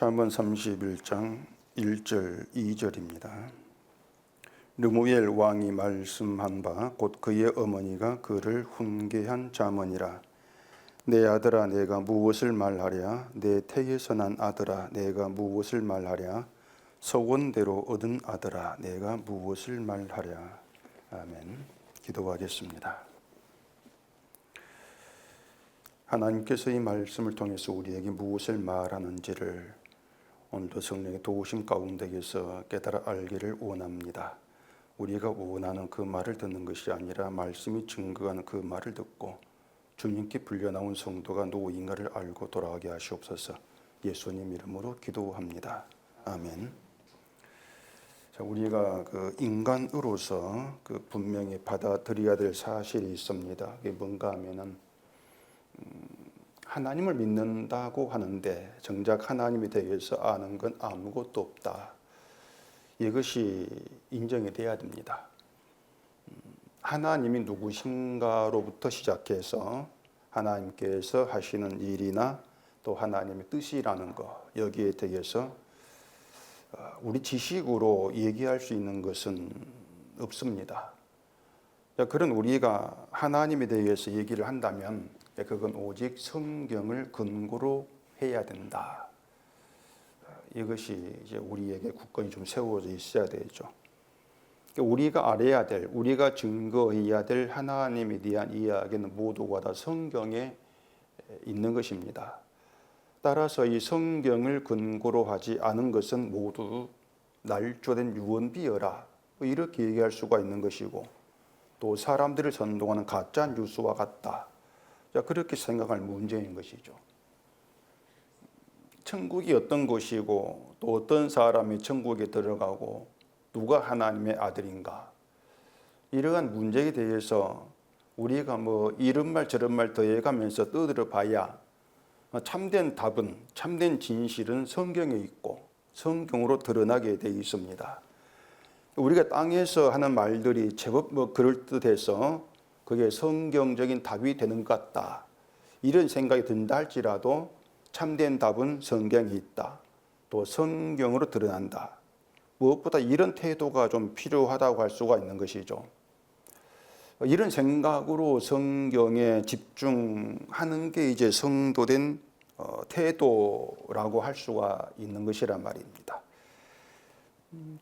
잠언 31장 1절 2절입니다. 르무엘 왕이 말씀한 바 곧 그의 어머니가 그를 훈계한 잠언이라. 내 아들아 내가 무엇을 말하랴. 내 태에서 난 아들아 내가 무엇을 말하랴. 서원대로 얻은 아들아 내가 무엇을 말하랴. 아멘. 기도하겠습니다. 하나님께서 이 말씀을 통해서 우리에게 무엇을 말하는지를 오늘도 성령의 도우심 가운데에서 깨달아 알기를 원합니다. 우리가 원하는 그 말을 듣는 것이 아니라 말씀이 증거하는 그 말을 듣고 주님께 불려나온 성도가 누구인가를 알고 돌아가게 하시옵소서. 예수님 이름으로 기도합니다. 아멘. 자, 우리가 인간으로서 분명히 받아들여야 될 사실이 있습니다. 그게 뭔가 하면은 하나님을 믿는다고 하는데 정작 하나님에 대해서 아는 건 아무것도 없다. 이것이 인정이 돼야 됩니다. 하나님이 누구신가로부터 시작해서 하나님께서 하시는 일이나 또 하나님의 뜻이라는 것, 여기에 대해서 우리 지식으로 얘기할 수 있는 것은 없습니다. 그런 우리가 하나님에 대해서 얘기를 한다면 그건 오직 성경을 근거로 해야 된다. 이것이 이제 우리에게 굳건히 좀 세워져 있어야 되죠. 우리가 알아야 될, 우리가 증거해야 될 하나님에 대한 이야기는 모두가 다 성경에 있는 것입니다. 따라서 이 성경을 근거로 하지 않은 것은 모두 날조된 유언비어라 이렇게 얘기할 수가 있는 것이고, 또 사람들을 선동하는 가짜 뉴스와 같다. 그렇게 생각할 문제인 것이죠. 천국이 어떤 곳이고 또 어떤 사람이 천국에 들어가고 누가 하나님의 아들인가, 이러한 문제에 대해서 우리가 이런 말 저런 말 더해가면서 떠들어 봐야 참된 답은, 참된 진실은 성경에 있고 성경으로 드러나게 되어 있습니다. 우리가 땅에서 하는 말들이 제법 그럴듯해서 그게 성경적인 답이 되는 것 같다, 이런 생각이 든다 할지라도 참된 답은 성경에 있다, 또 성경으로 드러난다. 무엇보다 이런 태도가 좀 필요하다고 할 수가 있는 것이죠. 이런 생각으로 성경에 집중하는 게 이제 성도된 태도라고 할 수가 있는 것이란 말입니다.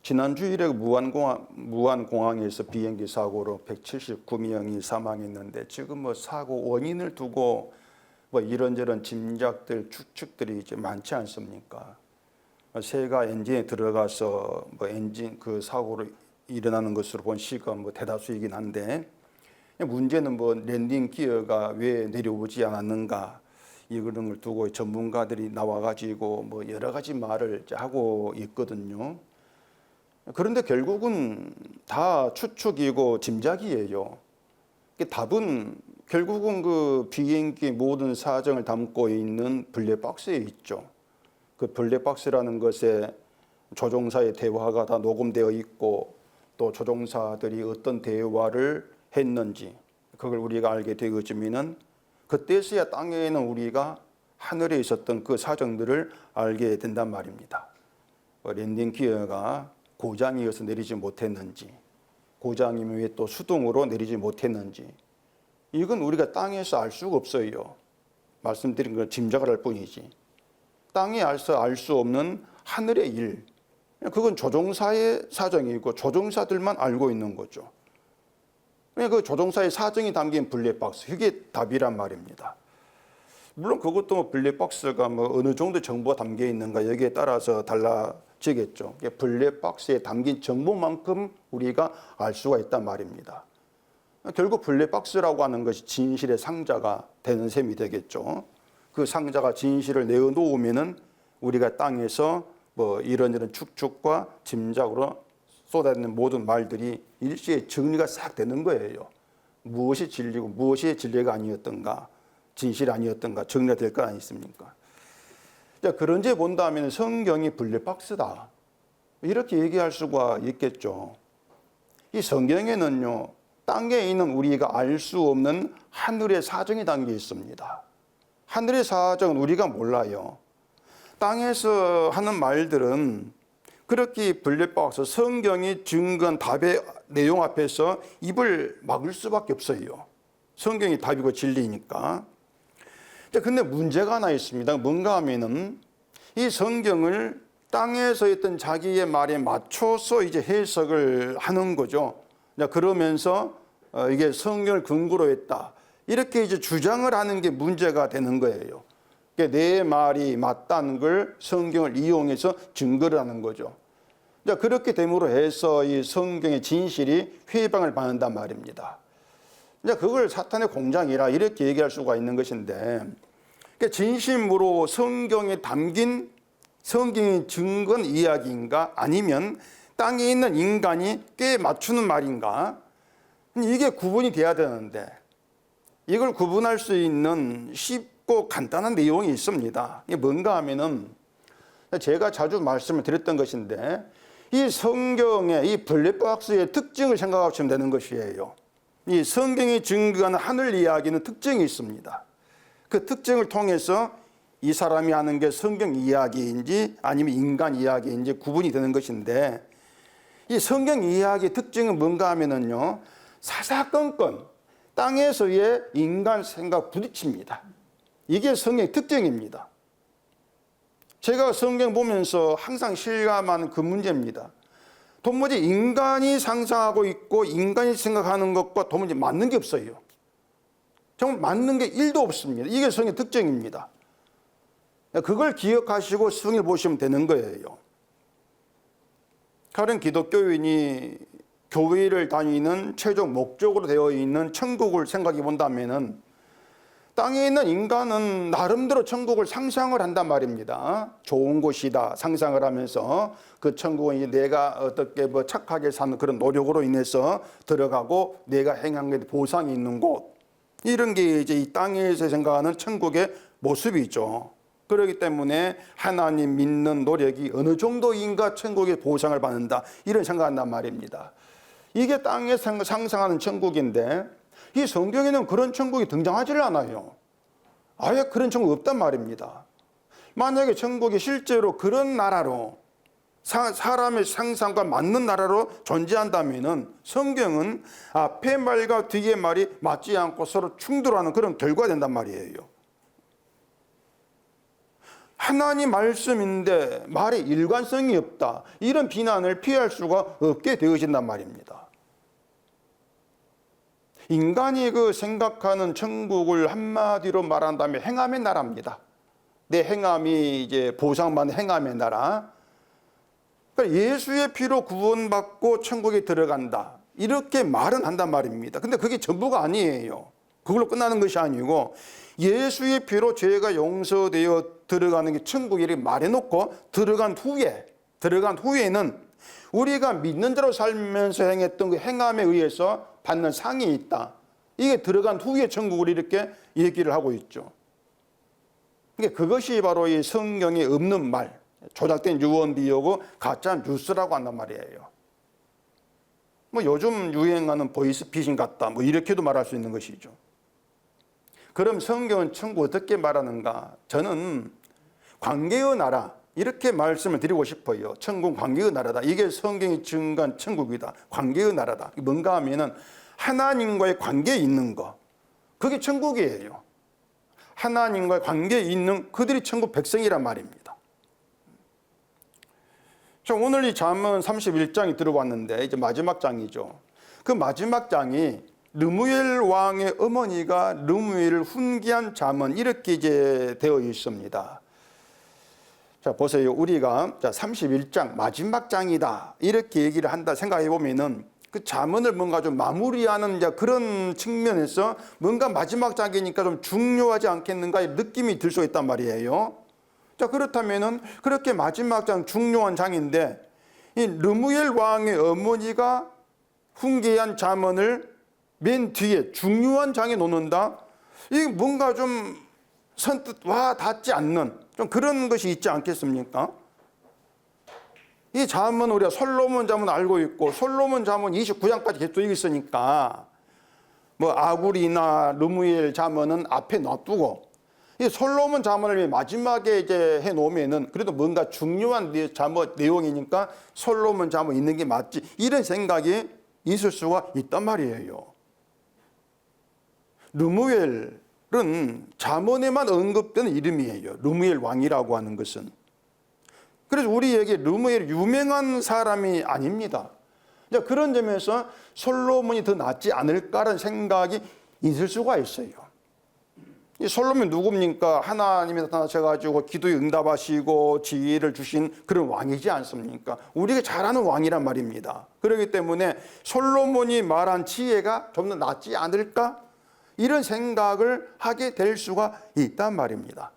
지난 주일에 무안공항에서 비행기 사고로 179명이 사망했는데, 지금 사고 원인을 두고 이런저런 짐작들, 추측들이 이제 많지 않습니까? 새가 엔진에 들어가서 엔진 사고로 일어나는 것으로 본 시가 대다수이긴 한데, 문제는 랜딩 기어가 왜 내려오지 않았는가, 이런 걸 두고 전문가들이 나와가지고 여러 가지 말을 하고 있거든요. 그런데 결국은 다 추측이고 짐작이에요. 답은 결국은 그 비행기 모든 사정을 담고 있는 블랙박스에 있죠. 그 블랙박스라는 것에 조종사의 대화가 다 녹음되어 있고, 또 조종사들이 어떤 대화를 했는지 그걸 우리가 알게 되어지면은 그때서야 땅에는 우리가 하늘에 있었던 그 사정들을 알게 된단 말입니다. 랜딩 기어가 고장이어서 내리지 못했는지, 고장이면 왜 또 수동으로 내리지 못했는지, 이건 우리가 땅에서 알 수가 없어요. 말씀드린 걸 짐작을 할 뿐이지. 땅에서 알 수 없는 하늘의 일, 그건 조종사의 사정이고 조종사들만 알고 있는 거죠. 그 조종사의 사정이 담긴 블랙박스, 그게 답이란 말입니다. 물론 그것도 블랙박스가 어느 정도 정보가 담겨 있는가 여기에 따라서 달라지겠죠. 블랙박스에 담긴 정보만큼 우리가 알 수가 있단 말입니다. 결국 블랙박스라고 하는 것이 진실의 상자가 되는 셈이 되겠죠. 그 상자가 진실을 내어놓으면은 우리가 땅에서 이런저런 추측과 짐작으로 쏟아내는 모든 말들이 일시에 정리가 싹 되는 거예요. 무엇이 진리고 무엇이 진리가 아니었던가, 진실이 아니었던가 정리가 될 거 아니겠습니까? 그런 데 본다면 성경이 블랙박스다, 이렇게 얘기할 수가 있겠죠. 이 성경에는요, 땅에 있는 우리가 알 수 없는 하늘의 사정이 담겨 있습니다. 하늘의 사정은 우리가 몰라요. 땅에서 하는 말들은 그렇게 분립박아서 성경이 증거한 답의 내용 앞에서 입을 막을 수밖에 없어요. 성경이 답이고 진리니까. 근데 문제가 하나 있습니다. 뭔가 하면은 이 성경을 땅에서 했던 자기의 말에 맞춰서 이제 해석을 하는 거죠. 그러면서 이게 성경을 근거로 했다. 이렇게 이제 주장을 하는 게 문제가 되는 거예요. 내 말이 맞다는 걸 성경을 이용해서 증거를 하는 거죠. 그렇게 됨으로 해서 이 성경의 진실이 회방을 받는단 말입니다. 그걸 사탄의 공장이라 이렇게 얘기할 수가 있는 것인데, 진심으로 성경에 담긴 성경이 증거한 이야기인가, 아니면 땅에 있는 인간이 꽤 맞추는 말인가, 이게 구분이 돼야 되는데 이걸 구분할 수 있는 쉽고 간단한 내용이 있습니다. 이게 뭔가 하면은 제가 자주 말씀을 드렸던 것인데, 이 성경의 이 블랙박스의 특징을 생각하시면 되는 것이에요. 이 성경이 증거하는 하늘 이야기는 특징이 있습니다. 그 특징을 통해서 이 사람이 하는 게 성경 이야기인지 아니면 인간 이야기인지 구분이 되는 것인데, 이 성경 이야기의 특징은 뭔가 하면은요, 사사건건 땅에서의 인간 생각 부딪힙니다. 이게 성경의 특징입니다. 제가 성경 보면서 항상 실감하는 그 문제입니다. 도무지 인간이 상상하고 있고 인간이 생각하는 것과 도무지 맞는 게 없어요. 정말 맞는 게 1도 없습니다. 이게 성경의 특징입니다. 그걸 기억하시고 성경을 보시면 되는 거예요. 다른 기독교인이 교회를 다니는 최종 목적으로 되어 있는 천국을 생각해 본다면은, 땅에 있는 인간은 나름대로 천국을 상상을 한단 말입니다. 좋은 곳이다 상상을 하면서 그 천국은 이제 내가 어떻게 착하게 사는 그런 노력으로 인해서 들어가고 내가 행한 게 보상이 있는 곳, 이런 게 이제 이 땅에서 생각하는 천국의 모습이죠. 그렇기 때문에 하나님 믿는 노력이 어느 정도인가 천국의 보상을 받는다, 이런 생각한단 말입니다. 이게 땅에서 상상하는 천국인데, 이 성경에는 그런 천국이 등장하지를 않아요. 아예 그런 천국 없단 말입니다. 만약에 천국이 실제로 그런 나라로, 사람의 상상과 맞는 나라로 존재한다면은 성경은 앞의 말과 뒤의 말이 맞지 않고 서로 충돌하는 그런 결과가 된단 말이에요. 하나님 말씀인데 말에 일관성이 없다, 이런 비난을 피할 수가 없게 되어진단 말입니다. 인간이 그 생각하는 천국을 한마디로 말한다면 행함의 나라입니다. 내 행함이 이제 보상받는 행함의 나라. 그러니까 예수의 피로 구원받고 천국에 들어간다, 이렇게 말은 한단 말입니다. 근데 그게 전부가 아니에요. 그걸로 끝나는 것이 아니고, 예수의 피로 죄가 용서되어 들어가는 게 천국이 이렇게 말해놓고 들어간 후에는 우리가 믿는 대로 살면서 행했던 그 행함에 의해서 받는 상이 있다, 이게 들어간 후에 천국을 이렇게 얘기를 하고 있죠. 그러니까 그것이 바로 이 성경에 없는 말, 조작된 유언비어고 가짜 뉴스라고 한단 말이에요. 요즘 유행하는 보이스피싱 같다, 이렇게도 말할 수 있는 것이죠. 그럼 성경은 천국 어떻게 말하는가? 저는 관계의 나라, 이렇게 말씀을 드리고 싶어요. 천국 관계의 나라다. 이게 성경이 증거한 천국이다. 관계의 나라다. 뭔가 하면은 하나님과의 관계에 있는 거, 그게 천국이에요. 하나님과의 관계에 있는 그들이 천국 백성이란 말입니다. 자, 오늘 이 잠언 31장이 들어왔는데 이제 마지막 장이죠. 그 마지막 장이 르무엘 왕의 어머니가 르무엘을 훈계한 잠언, 이렇게 이제 되어 있습니다. 자, 보세요. 우리가 31장 마지막 장이다, 이렇게 얘기를 한다 생각해 보면은 그 잠언을 뭔가 좀 마무리하는 그런 측면에서 뭔가 마지막 장이니까 좀 중요하지 않겠는가 느낌이 들 수 있단 말이에요. 자, 그렇다면은 그렇게 마지막 장 중요한 장인데, 이 르무엘 왕의 어머니가 훈계한 잠언을 맨 뒤에 중요한 장에 놓는다, 이게 뭔가 좀 선뜻 와 닿지 않는 좀 그런 것이 있지 않겠습니까? 이 잠언, 우리가 솔로몬 잠언 알고 있고, 솔로몬 잠언 29장까지 계속 있으니까 아굴이나 르무엘 잠언은 앞에 놔두고 이 솔로몬 잠언을 마지막에 이제 해 놓으면은 그래도 뭔가 중요한 잠언 내용이니까 솔로몬 잠언 있는 게 맞지, 이런 생각이 있을 수가 있단 말이에요. 르무엘은 잠언에만 언급되는 이름이에요. 르무엘 왕이라고 하는 것은. 그래서 우리에게 르무엘이 유명한 사람이 아닙니다. 그런 점에서 솔로몬이 더 낫지 않을까라는 생각이 있을 수가 있어요. 이 솔로몬이 누굽니까? 하나님이 나타나셔가지고 기도에 응답하시고 지혜를 주신 그런 왕이지 않습니까? 우리가 잘 아는 왕이란 말입니다. 그렇기 때문에 솔로몬이 말한 지혜가 좀 더 낫지 않을까? 이런 생각을 하게 될 수가 있단 말입니다.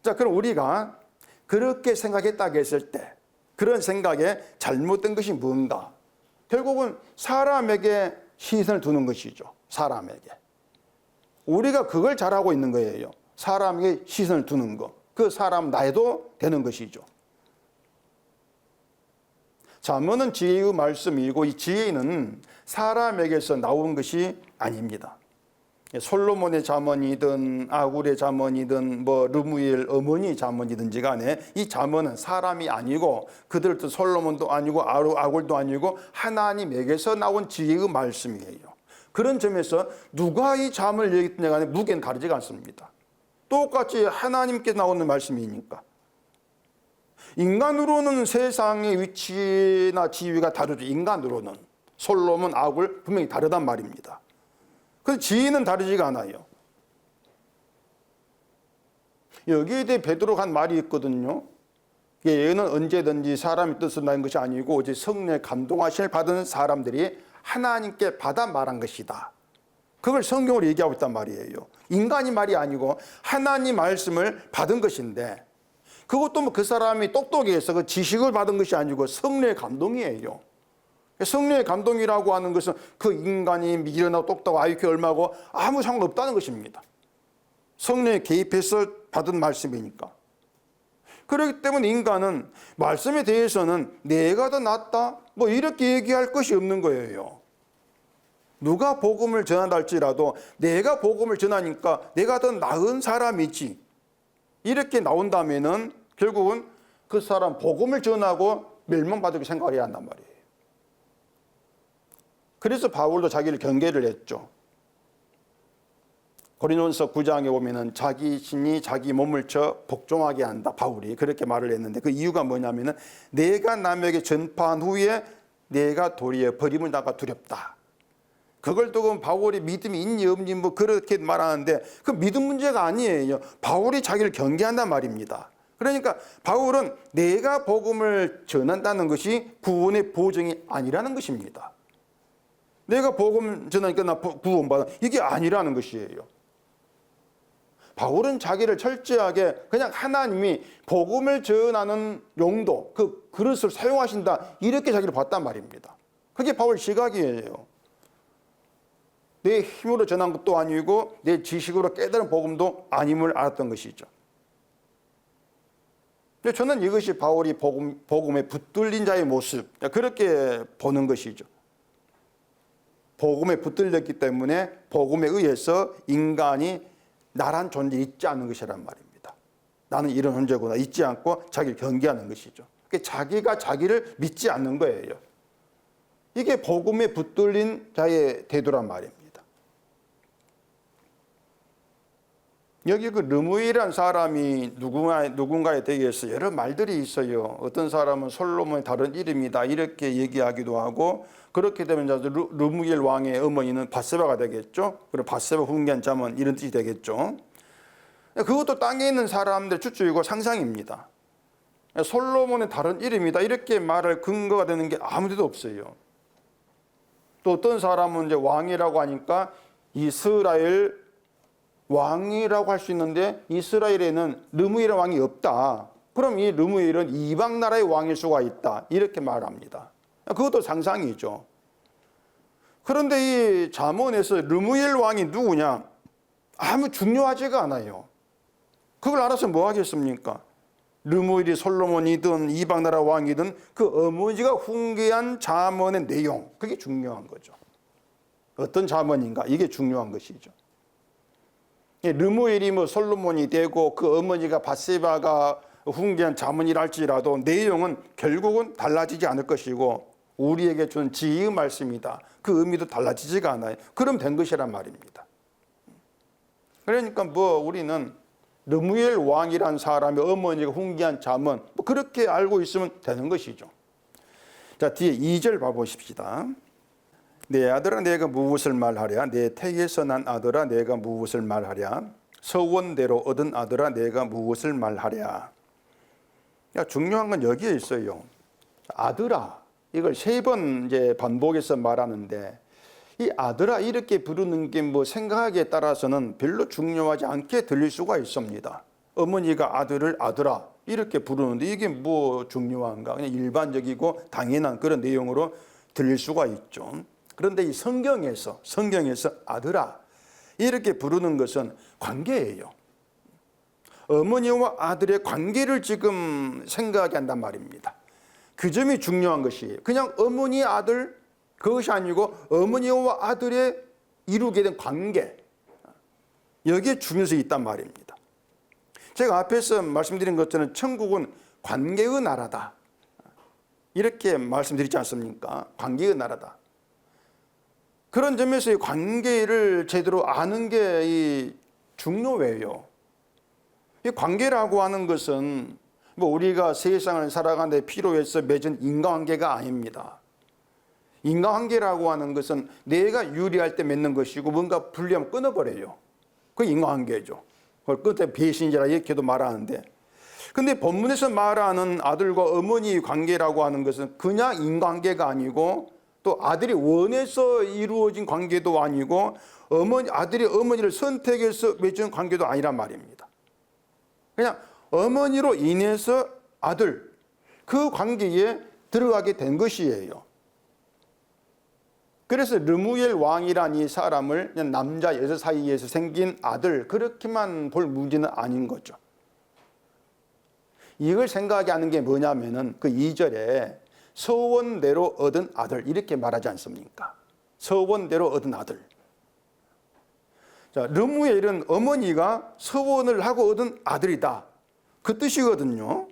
자, 그럼 우리가 그렇게 생각했다고 했을 때 그런 생각에 잘못된 것이 뭔가? 결국은 사람에게 시선을 두는 것이죠. 사람에게. 우리가 그걸 잘하고 있는 거예요. 사람에게 시선을 두는 거. 그 사람 나에도 되는 것이죠. 잠언은 지혜의 말씀이고 이 지혜는 사람에게서 나온 것이 아닙니다. 솔로몬의 잠언이든 아굴의 잠언이든 르무엘 어머니 잠언이든지 간에 이 잠언은 사람이 아니고 그들도 솔로몬도 아니고 아굴도 아니고 하나님에게서 나온 지혜의 말씀이에요. 그런 점에서 누가 이 잠을 얘기했느냐 간에 무게는 다르지가 않습니다. 똑같이 하나님께 나오는 말씀이니까. 인간으로는 세상의 위치나 지위가 다르죠. 인간으로는. 솔로몬, 아굴 분명히 다르단 말입니다. 그 지혜는 다르지가 않아요. 여기에 대해 베드로가 한 말이 있거든요. 얘는 언제든지 사람의 뜻을 나는 것이 아니고 오직 성령의 감동하심을 받은 사람들이 하나님께 받아 말한 것이다. 그걸 성경으로 얘기하고 있단 말이에요. 인간이 말이 아니고 하나님 말씀을 받은 것인데 그것도 그 사람이 똑똑해서 그 지식을 받은 것이 아니고 성령의 감동이에요. 성령의 감동이라고 하는 것은 그 인간이 미련하고 똑똑하고 IQ 얼마고 아무 상관없다는 것입니다. 성령에 개입해서 받은 말씀이니까. 그렇기 때문에 인간은 말씀에 대해서는 내가 더 낫다 이렇게 얘기할 것이 없는 거예요. 누가 복음을 전한다 할지라도 내가 복음을 전하니까 내가 더 나은 사람이지 이렇게 나온다면은 결국은 그 사람 복음을 전하고 멸망받을 생각을 해야 한단 말이에요. 그래서 바울도 자기를 경계를 했죠. 고린도전서 9장에 보면은 자기 신이 자기 몸을 쳐 복종하게 한다. 바울이 그렇게 말을 했는데 그 이유가 뭐냐면은 내가 남에게 전파한 후에 내가 도리어 버림을 당할까 두렵다. 그걸 두고 바울이 믿음이 있니 없니 그렇게 말하는데 그 믿음 문제가 아니에요. 바울이 자기를 경계한단 말입니다. 그러니까 바울은 내가 복음을 전한다는 것이 구원의 보증이 아니라는 것입니다. 내가 복음 전하니까 나 구원받아 이게 아니라는 것이에요. 바울은 자기를 철저하게 그냥 하나님이 복음을 전하는 용도, 그 그릇을 사용하신다 이렇게 자기를 봤단 말입니다. 그게 바울 시각이에요. 내 힘으로 전한 것도 아니고 내 지식으로 깨달은 복음도 아님을 알았던 것이죠. 근데 저는 이것이 바울이 복음에 붙들린 자의 모습 그렇게 보는 것이죠. 복음에 붙들렸기 때문에 복음에 의해서 인간이 나란 존재 있지 않는 것이란 말입니다. 나는 이런 존재구나 있지 않고 자기를 경계하는 것이죠. 자기가 자기를 믿지 않는 거예요. 이게 복음에 붙들린 자의 태도란 말입니다. 여기 그 르무엘이라는 사람이 누군가에 대해서 여러 말들이 있어요. 어떤 사람은 솔로몬의 다른 이름이다 이렇게 얘기하기도 하고 그렇게 되면 르무엘 왕의 어머니는 밧세바가 되겠죠. 그리고 밧세바 훈계한 잠언 이런 뜻이 되겠죠. 그것도 땅에 있는 사람들 추측이고 상상입니다. 솔로몬의 다른 이름이다 이렇게 말할 근거가 되는 게 아무데도 없어요. 또 어떤 사람은 이제 왕이라고 하니까 이스라엘 왕이라고 할 수 있는데 이스라엘에는 르무엘 왕이 없다. 그럼 이 르무엘은 이방 나라의 왕일 수가 있다. 이렇게 말합니다. 그것도 상상이죠. 그런데 이 잠언에서 르무엘 왕이 누구냐? 아무 중요하지가 않아요. 그걸 알아서 뭐 하겠습니까? 르무엘이 솔로몬이든 이방 나라 왕이든 그 어머니가 훈계한 잠언의 내용 그게 중요한 거죠. 어떤 잠언인가 이게 중요한 것이죠. 르무엘이 뭐 솔로몬이 되고 그 어머니가 밧세바가 훈계한 자문이랄지라도 내용은 결국은 달라지지 않을 것이고 우리에게 준 지혜의 말씀이다. 그 의미도 달라지지가 않아요. 그럼 된 것이란 말입니다. 그러니까 뭐 우리는 르무엘 왕이란 사람의 어머니가 훈계한 자문 뭐 그렇게 알고 있으면 되는 것이죠. 자, 뒤에 2절 봐보십시다. 내 아들아 내가 무엇을 말하랴? 내 태에서 난 아들아 내가 무엇을 말하랴? 서원대로 얻은 아들아 내가 무엇을 말하랴? 중요한 건 여기에 있어요. 아들아, 이걸 3번 이제 반복해서 말하는데 이 아들아 이렇게 부르는 게 뭐 생각하기에 따라서는 별로 중요하지 않게 들릴 수가 있습니다. 어머니가 아들을 아들아 이렇게 부르는데 이게 뭐 중요한가? 그냥 일반적이고 당연한 그런 내용으로 들릴 수가 있죠. 그런데 이 성경에서 아들아 이렇게 부르는 것은 관계예요. 어머니와 아들의 관계를 지금 생각하게 한단 말입니다. 그 점이 중요한 것이에요. 그냥 어머니 아들 그것이 아니고 어머니와 아들의 이루게 된 관계, 여기에 중요성이 있단 말입니다. 제가 앞에서 말씀드린 것처럼 천국은 관계의 나라다 이렇게 말씀드리지 않습니까? 관계의 나라다. 그런 점에서 이 관계를 제대로 아는 게 중요해요. 이 관계라고 하는 것은 뭐 우리가 세상을 살아가는 데 필요해서 맺은 인간관계가 아닙니다. 인간관계라고 하는 것은 내가 유리할 때 맺는 것이고 뭔가 불리하면 끊어버려요. 그게 인간관계죠. 그걸 끝에 배신자라 이렇게도 말하는데, 근데 본문에서 말하는 아들과 어머니 관계라고 하는 것은 그냥 인간관계가 아니고 또 아들이 원해서 이루어진 관계도 아니고 아들이 어머니를 선택해서 맺은 관계도 아니란 말입니다. 그냥 어머니로 인해서 아들, 그 관계에 들어가게 된 것이에요. 그래서 르무엘 왕이란 이 사람을 그냥 남자 여자 사이에서 생긴 아들 그렇게만 볼 문제는 아닌 거죠. 이걸 생각하게 하는 게 뭐냐면은 그 2절에 서원대로 얻은 아들 이렇게 말하지 않습니까? 서원대로 얻은 아들. 자, 르무엘은 어머니가 서원을 하고 얻은 아들이다. 그 뜻이거든요.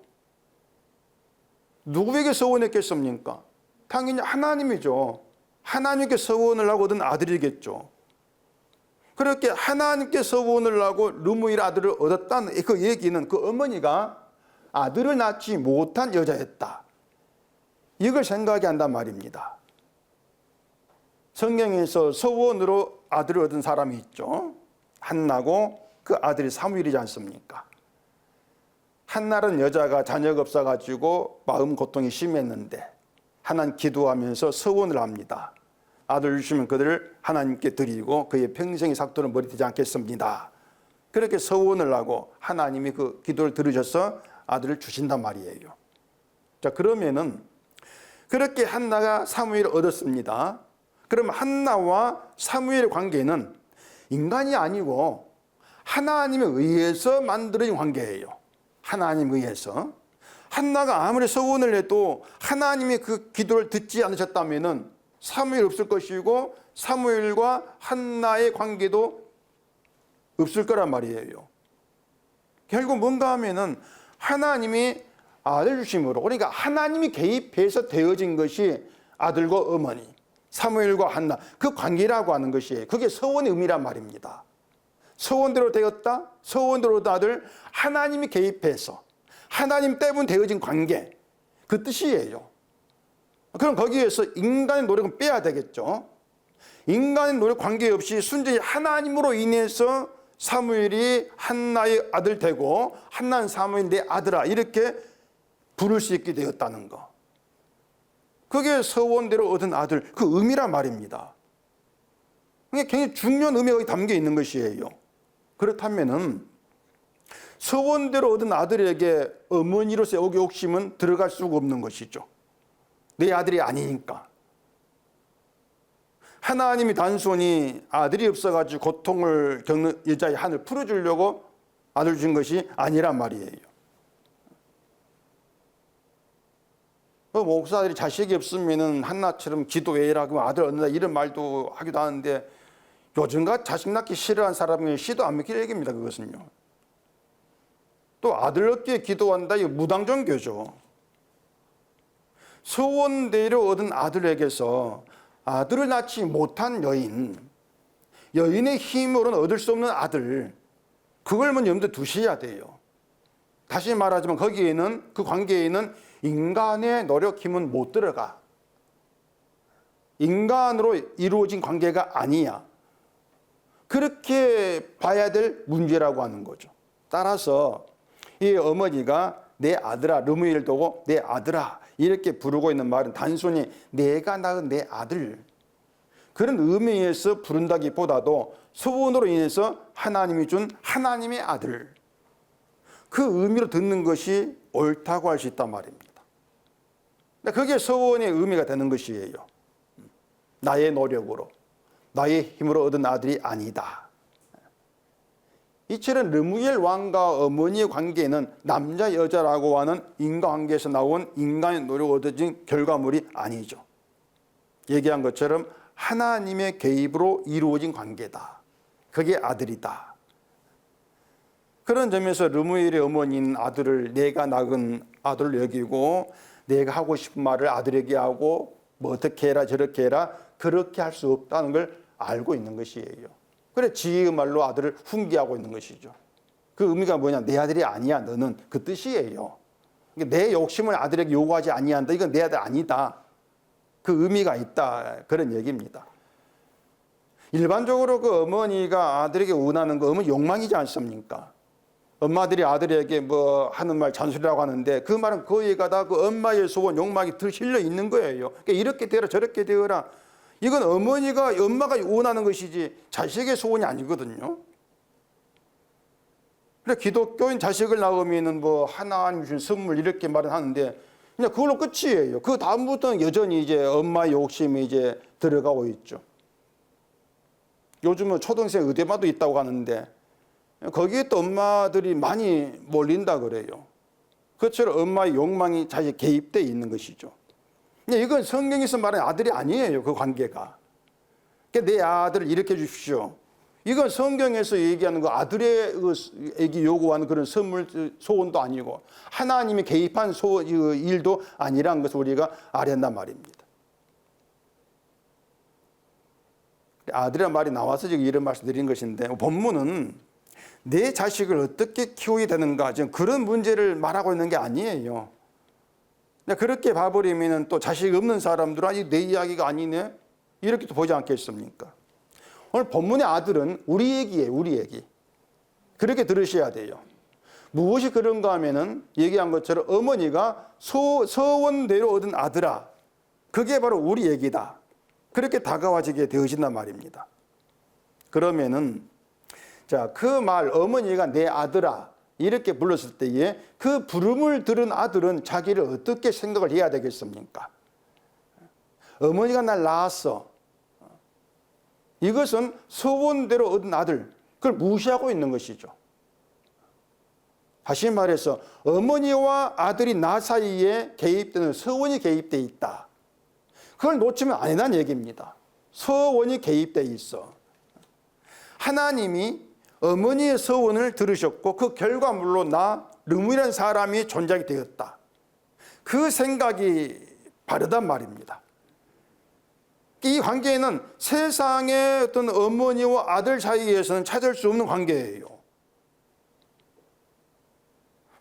누구에게 서원했겠습니까? 당연히 하나님이죠. 하나님께 서원을 하고 얻은 아들이겠죠. 그렇게 하나님께 서원을 하고 르무엘 아들을 얻었다는 그 얘기는 그 어머니가 아들을 낳지 못한 여자였다. 이걸 생각하게 한단 말입니다. 성경에서 서원으로 아들을 얻은 사람이 있죠. 한나고 그 아들이 사무엘이지 않습니까? 한나는 여자가 자녀가 없어가지고 마음 고통이 심했는데 하나님 기도하면서 서원을 합니다. 아들 주시면 그들을 하나님께 드리고 그의 평생의 삭도는 머리되지 않겠습니다. 그렇게 서원을 하고 하나님이 그 기도를 들으셔서 아들을 주신단 말이에요. 자, 그러면은 그렇게 한나가 사무엘을 얻었습니다. 그럼 한나와 사무엘의 관계는 인간이 아니고 하나님에 의해서 만들어진 관계예요. 하나님에 의해서. 한나가 아무리 서원을 해도 하나님이 그 기도를 듣지 않으셨다면은 사무엘 없을 것이고 사무엘과 한나의 관계도 없을 거란 말이에요. 결국 뭔가 하면은 하나님이 아들 주심으로, 그러니까 하나님이 개입해서 되어진 것이 아들과 어머니, 사무엘과 한나, 그 관계라고 하는 것이에요. 그게 서원의 의미란 말입니다. 서원대로 되었다, 서원대로 얻은 아들, 하나님이 개입해서 하나님 때문에 되어진 관계, 그 뜻이에요. 그럼 거기에서 인간의 노력은 빼야 되겠죠. 인간의 노력 관계없이 순전히 하나님으로 인해서 사무엘이 한나의 아들 되고 한나는 사무엘 내 아들아 이렇게 부를 수 있게 되었다는 거. 그게 서원대로 얻은 아들, 그 의미란 말입니다. 그게 굉장히 중요한 의미가 담겨 있는 것이에요. 그렇다면은 서원대로 얻은 아들에게 어머니로서의 욕심은 들어갈 수가 없는 것이죠. 내 아들이 아니니까. 하나님이 단순히 아들이 없어가지고 고통을 겪는 여자의 한을 풀어주려고 아들 주신 것이 아니란 말이에요. 목사들이 자식이 없으면 한나처럼 기도해라, 그럼 아들 얻는다 이런 말도 하기도 하는데 요즘같이 자식 낳기 싫어하는 사람이 시도 안 믿길 얘기입니다. 그것은요. 또 아들 얻기에 기도한다. 이거 무당종교죠. 소원대로 얻은 아들에게서 아들을 낳지 못한 여인의 힘으로는 얻을 수 없는 아들, 그걸 먼저 염두에 두셔야 돼요. 다시 말하자면 거기에는, 그 관계에는 인간의 노력 힘은 못 들어가. 인간으로 이루어진 관계가 아니야. 그렇게 봐야 될 문제라고 하는 거죠. 따라서 이 어머니가 내 아들아, 르무엘을 두고 내 아들아 이렇게 부르고 있는 말은 단순히 내가 낳은 내 아들, 그런 의미에서 부른다기보다도 소원으로 인해서 하나님이 준 하나님의 아들, 그 의미로 듣는 것이 옳다고 할 수 있단 말입니다. 그게 소원의 의미가 되는 것이에요. 나의 노력으로, 나의 힘으로 얻은 아들이 아니다. 이처럼 르무엘 왕과 어머니의 관계는 남자 여자라고 하는 인과관계에서 나온 인간의 노력으로 얻어진 결과물이 아니죠. 얘기한 것처럼 하나님의 개입으로 이루어진 관계다. 그게 아들이다. 그런 점에서 르무엘의 어머니는 아들을 내가 낳은 아들을 여기고 내가 하고 싶은 말을 아들에게 하고 뭐 어떻게 해라 저렇게 해라 그렇게 할 수 없다는 걸 알고 있는 것이에요. 그래 지혜의 말로 아들을 훈계하고 있는 것이죠. 그 의미가 뭐냐, 내 아들이 아니야 너는, 그 뜻이에요. 내 욕심을 아들에게 요구하지 아니한다, 이건 내 아들 아니다, 그 의미가 있다, 그런 얘기입니다. 일반적으로 그 어머니가 아들에게 원하는 거 어머니 욕망이지 않습니까? 엄마들이 아들에게 뭐 하는 말 잔소리라고 하는데 그 말은 거기가 다 그 엄마의 소원 욕망이 들 실려 있는 거예요. 그러니까 이렇게 되어라 저렇게 되어라, 이건 엄마가 원하는 것이지 자식의 소원이 아니거든요. 그래 기독교인 자식을 낳으면은 뭐 하나님 주신 선물 이렇게 말은 하는데 그냥 그걸로 끝이에요. 그 다음부터는 여전히 이제 엄마의 욕심이 이제 들어가고 있죠. 요즘은 초등생 의대마도 있다고 하는데 거기에 또 엄마들이 많이 몰린다 그래요. 그처럼 엄마의 욕망이 자식 개입되어 있는 것이죠. 근데 이건 성경에서 말하는 아들이 아니에요. 그 관계가. 그러니까 내 아들을 일으켜 주십시오. 이건 성경에서 얘기하는 그 아들에게 요구하는 그런 선물 소원도 아니고 하나님이 개입한 일도 아니라는 것을 우리가 알아야 한단 말입니다. 아들이라는 말이 나와서 지금 이런 말씀 드린 것인데, 본문은 내 자식을 어떻게 키워야 되는가 지금 그런 문제를 말하고 있는 게 아니에요. 그렇게 봐버리면 또 자식 없는 사람들은 아니 내 이야기가 아니네 이렇게 또 보지 않겠습니까? 오늘 본문의 아들은 우리 얘기예요. 우리 얘기. 그렇게 들으셔야 돼요. 무엇이 그런가 하면은 얘기한 것처럼 어머니가 서원대로 얻은 아들아, 그게 바로 우리 얘기다. 그렇게 다가와지게 되어진단 말입니다. 그러면은 자, 그 말 어머니가 내 아들아 이렇게 불렀을 때에 그 부름을 들은 아들은 자기를 어떻게 생각을 해야 되겠습니까? 어머니가 날 낳았어. 이것은 서원대로 얻은 아들, 그걸 무시하고 있는 것이죠. 다시 말해서 어머니와 아들이 나 사이에 개입되는 서원이 개입되어 있다. 그걸 놓치면 안 된다는 얘기입니다. 서원이 개입되어 있어. 하나님이 어머니의 서원을 들으셨고 그 결과물로 나 르무엘이라는 사람이 존재하게 되었다. 그 생각이 바르단 말입니다. 이 관계는 세상의 어떤 어머니와 아들 사이에서는 찾을 수 없는 관계예요.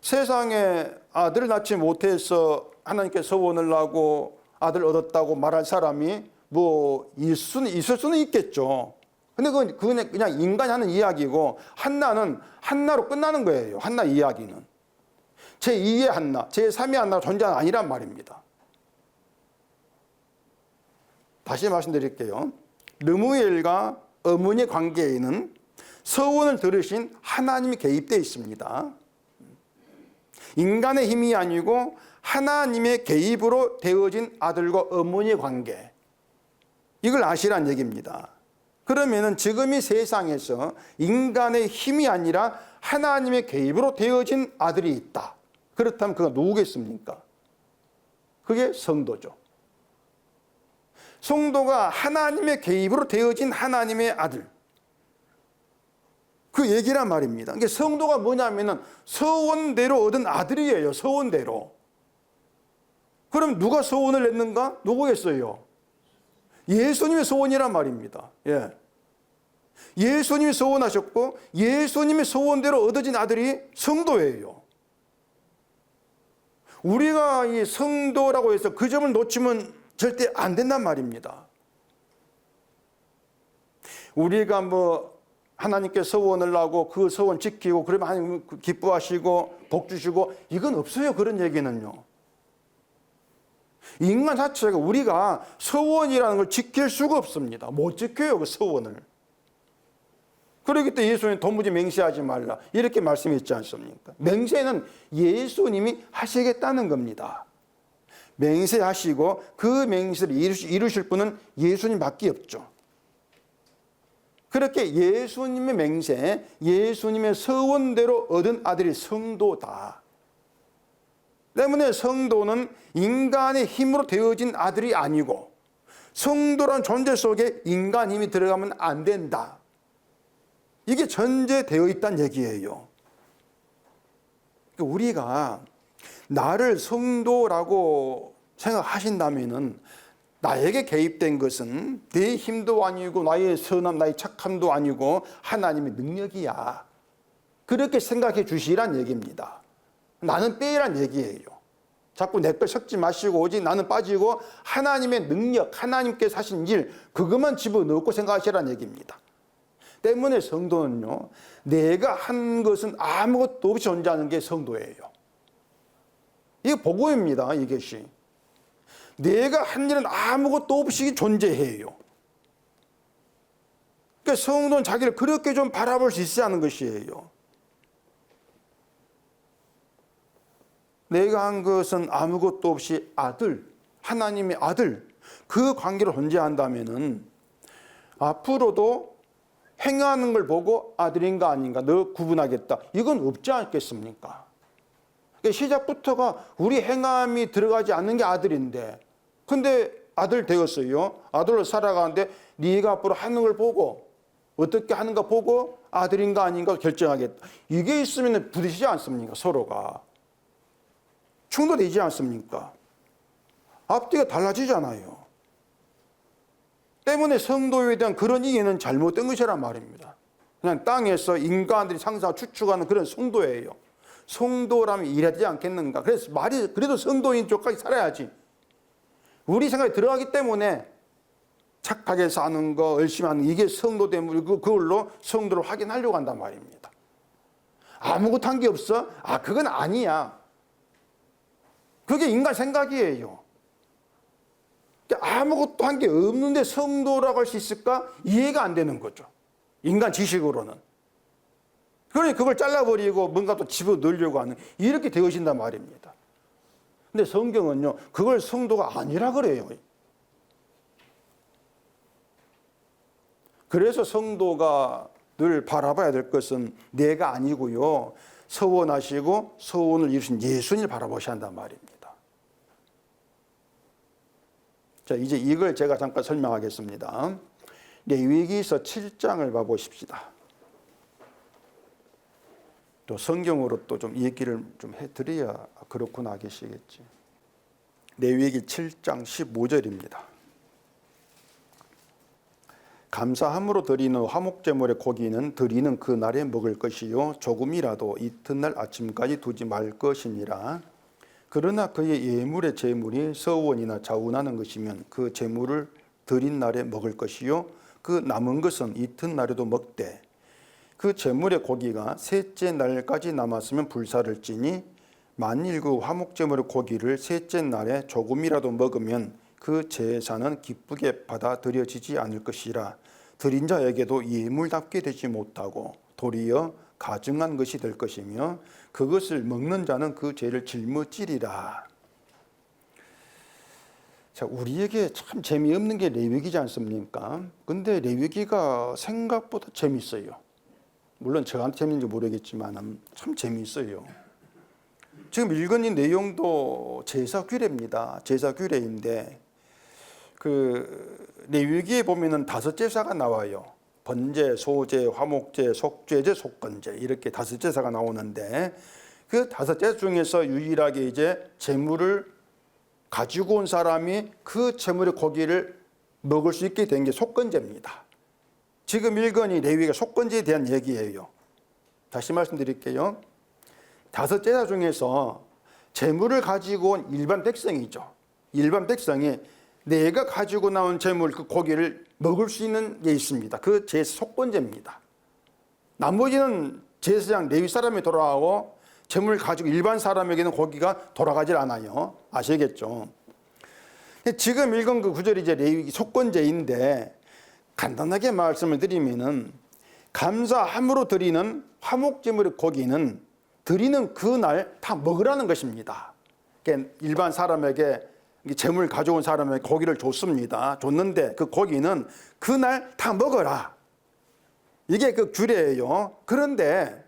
세상에 아들을 낳지 못해서 하나님께 서원을 하고 아들 얻었다고 말할 사람이 뭐 있을 수는 있겠죠. 근데 그건 그냥 인간이 하는 이야기고 한나로 끝나는 거예요. 한나 이야기는. 제2의 한나, 제3의 한나가 존재는 아니란 말입니다. 다시 말씀드릴게요. 르무엘과 어머니의 관계에는 서원을 들으신 하나님이 개입되어 있습니다. 인간의 힘이 아니고 하나님의 개입으로 되어진 아들과 어머니의 관계, 이걸 아시라는 얘기입니다. 그러면은 지금 이 세상에서 인간의 힘이 아니라 하나님의 개입으로 되어진 아들이 있다. 그렇다면 그가 누구겠습니까? 그게 성도죠. 성도가 하나님의 개입으로 되어진 하나님의 아들, 그 얘기란 말입니다. 그러니까 성도가 뭐냐면은 서원대로 얻은 아들이에요. 서원대로. 그럼 누가 서원을 냈는가? 누구겠어요? 예수님의 서원이란 말입니다. 예. 예수님이 서원하셨고 예수님의 서원대로 얻어진 아들이 성도예요. 우리가 이 성도라고 해서 그 점을 놓치면 절대 안 된단 말입니다. 우리가 뭐 하나님께 서원을 하고 그 서원 지키고 그러면 하나님 기뻐하시고 복 주시고 이건 없어요. 그런 얘기는요. 인간 자체가 우리가 서원이라는 걸 지킬 수가 없습니다. 못 지켜요. 그 서원을. 그러기 때문에 예수님 도무지 맹세하지 말라 이렇게 말씀했지 않습니까? 맹세는 예수님이 하시겠다는 겁니다. 맹세하시고 그 맹세를 이루실 분은 예수님밖에 없죠. 그렇게 예수님의 맹세, 예수님의 서원대로 얻은 아들이 성도다. 때문에 성도는 인간의 힘으로 되어진 아들이 아니고 성도란 존재 속에 인간 힘이 들어가면 안 된다. 이게 전제되어 있다는 얘기예요. 우리가 나를 성도라고 생각하신다면은 나에게 개입된 것은 내 힘도 아니고 나의 선함, 나의 착함도 아니고 하나님의 능력이야. 그렇게 생각해 주시란 얘기입니다. 나는 빼란 얘기예요. 자꾸 내 걸 섞지 마시고 오직 나는 빠지고 하나님의 능력, 하나님께서 하신 일 그것만 집어넣고 생각하시란 얘기입니다. 때문에 성도는요, 내가 한 것은 아무것도 없이 존재하는 게 성도예요. 이게 복음입니다. 이것이. 내가 한 일은 아무것도 없이 존재해요. 그러니까 성도는 자기를 그렇게 좀 바라볼 수 있어야 하는 것이에요. 내가 한 것은 아무것도 없이 아들, 하나님의 아들, 그 관계로 존재한다면은 앞으로도 행하는 걸 보고 아들인가 아닌가 너 구분하겠다. 이건 없지 않겠습니까? 그러니까 시작부터가 우리 행함이 들어가지 않는 게 아들인데 근데 아들 되었어요. 아들로 살아가는데 네가 앞으로 하는 걸 보고 어떻게 하는가 보고 아들인가 아닌가 결정하겠다. 이게 있으면 부딪히지 않습니까? 서로가. 충돌되지 않습니까? 앞뒤가 달라지잖아요. 때문에 성도에 대한 그런 이해는 잘못된 것이란 말입니다. 그냥 땅에서 인간들이 상상하고 추측하는 그런 성도예요. 성도라면 이래야지 않겠는가. 그래서 그래도 성도인 쪽까지 살아야지. 우리 생각에 들어가기 때문에 착하게 사는 거, 열심히 하는 이게 성도 때문에 그걸로 성도를 확인하려고 한단 말입니다. 아무것도 한 게 없어? 아, 그건 아니야. 그게 인간 생각이에요. 아무것도 한 게 없는데 성도라고 할 수 있을까? 이해가 안 되는 거죠. 인간 지식으로는. 그러니 그걸 잘라버리고 뭔가 또 집어넣으려고 하는 이렇게 되어진단 말입니다. 근데 성경은요, 그걸 성도가 아니라 그래요. 그래서 성도가 늘 바라봐야 될 것은 내가 아니고요. 서원하시고 서원을 이루신 예수님을 바라보셔야 한단 말입니다. 자, 이제 이걸 제가 잠깐 설명하겠습니다. 레위기서 7장을 봐보십시다. 또 성경으로 또 좀 얘기를 좀 해드려야 그렇구나 하시겠지. 레위기 7장 15절입니다. 감사함으로 드리는 화목제물의 고기는 드리는 그 날에 먹을 것이요 조금이라도 이튿날 아침까지 두지 말 것이니라. 그러나 그의 예물의 제물이 서원이나 자운하는 것이면 그 제물을 드린 날에 먹을 것이요 그 남은 것은 이튿날에도 먹되 그 제물의 고기가 셋째 날까지 남았으면 불사를 찌니 만일 그 화목제물의 고기를 셋째 날에 조금이라도 먹으면 그 제사는 기쁘게 받아들여지지 않을 것이라. 드린 자에게도 예물답게 되지 못하고 도리어 가증한 것이 될 것이며 그것을 먹는 자는 그 죄를 짊어지리라. 자, 우리에게 참 재미없는 게 레위기지 않습니까? 근데 레위기가 생각보다 재밌어요. 물론 저한테 재밌는지 모르겠지만 참 재미있어요. 지금 읽은 이 내용도 제사 규례입니다. 제사 규례인데 그 레위기에 보면은 5 제사가 나와요. 번제, 소제, 화목제, 속죄제, 속건제 이렇게 5제사가 나오는데 그 5제사 중에서 유일하게 이제 제물을 가지고 온 사람이 그 제물의 고기를 먹을 수 있게 된 게 속건제입니다. 지금 읽은 이 레위기가 속건제에 대한 얘기예요. 다시 말씀드릴게요. 5제사 중에서 제물을 가지고 온 일반 백성이죠. 일반 백성이 내가 가지고 나온 제물 그 고기를 먹을 수 있는 게 있습니다. 그 제사 속건제입니다. 나머지는 제사장 레위 사람이 돌아가고 제물을 가지고 일반 사람에게는 고기가 돌아가질 않아요. 아시겠죠? 지금 읽은 그 구절이 이제 레위기 속건제인데 간단하게 말씀을 드리면은 감사함으로 드리는 화목제물의 고기는 드리는 그날 다 먹으라는 것입니다. 그러니까 일반 사람에게 제물 가져온 사람에게 고기를 줬습니다. 줬는데 그 고기는 그날 다 먹어라. 이게 그 규례예요. 그런데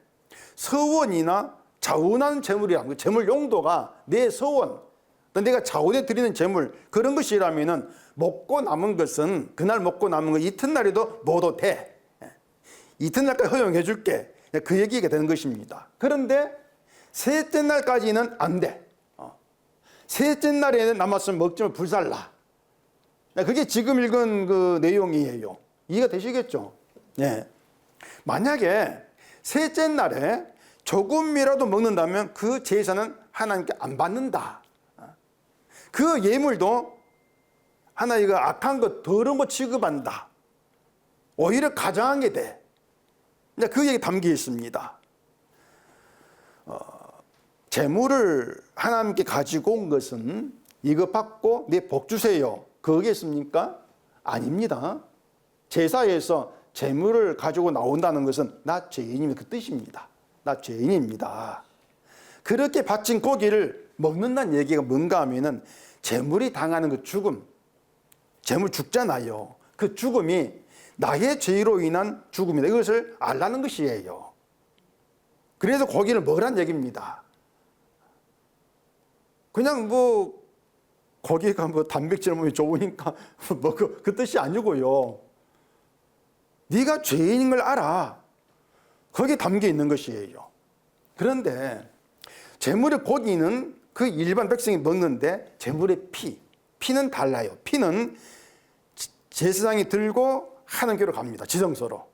서원이나 자원하는 제물이라는 제물 용도가 내 서원, 내가 자원에 드리는 제물 그런 것이라면은 먹고 남은 것은 그날 먹고 남은 거 이튿날에도 먹어도 돼. 이튿날까지 허용해 줄게. 그 얘기가 되는 것입니다. 그런데 셋째 날까지는 안 돼. 셋째 날에는 남았으면 먹지만 불살라. 그게 지금 읽은 그 내용이에요. 이해가 되시겠죠? 네. 만약에 셋째 날에 조금이라도 먹는다면 그 제사는 하나님께 안 받는다. 그 예물도 하나님가 악한 것, 더러운 거 취급한다. 오히려 가장한 게 돼. 그 얘기 담겨 있습니다. 재물을 하나님께 가지고 온 것은 이거 받고 내 복 주세요. 그거겠습니까? 아닙니다. 제사에서 재물을 가지고 나온다는 것은 나 죄인입니다. 그 뜻입니다. 나 죄인입니다. 그렇게 바친 고기를 먹는다는 얘기가 뭔가 하면은 재물이 당하는 그 죽음, 재물 죽잖아요. 그 죽음이 나의 죄로 인한 죽음이다. 이것을 알라는 것이에요. 그래서 고기를 먹으라는 얘기입니다. 그냥 뭐 고기가 뭐 단백질 몸에 좋으니까 뭐 그 뜻이 아니고요. 네가 죄인인 걸 알아. 거기에 담겨 있는 것이에요. 그런데 제물의 고기는 그 일반 백성이 먹는데 제물의 피는 달라요. 피는 제사장이 들고 하나님께로 갑니다. 지성소로.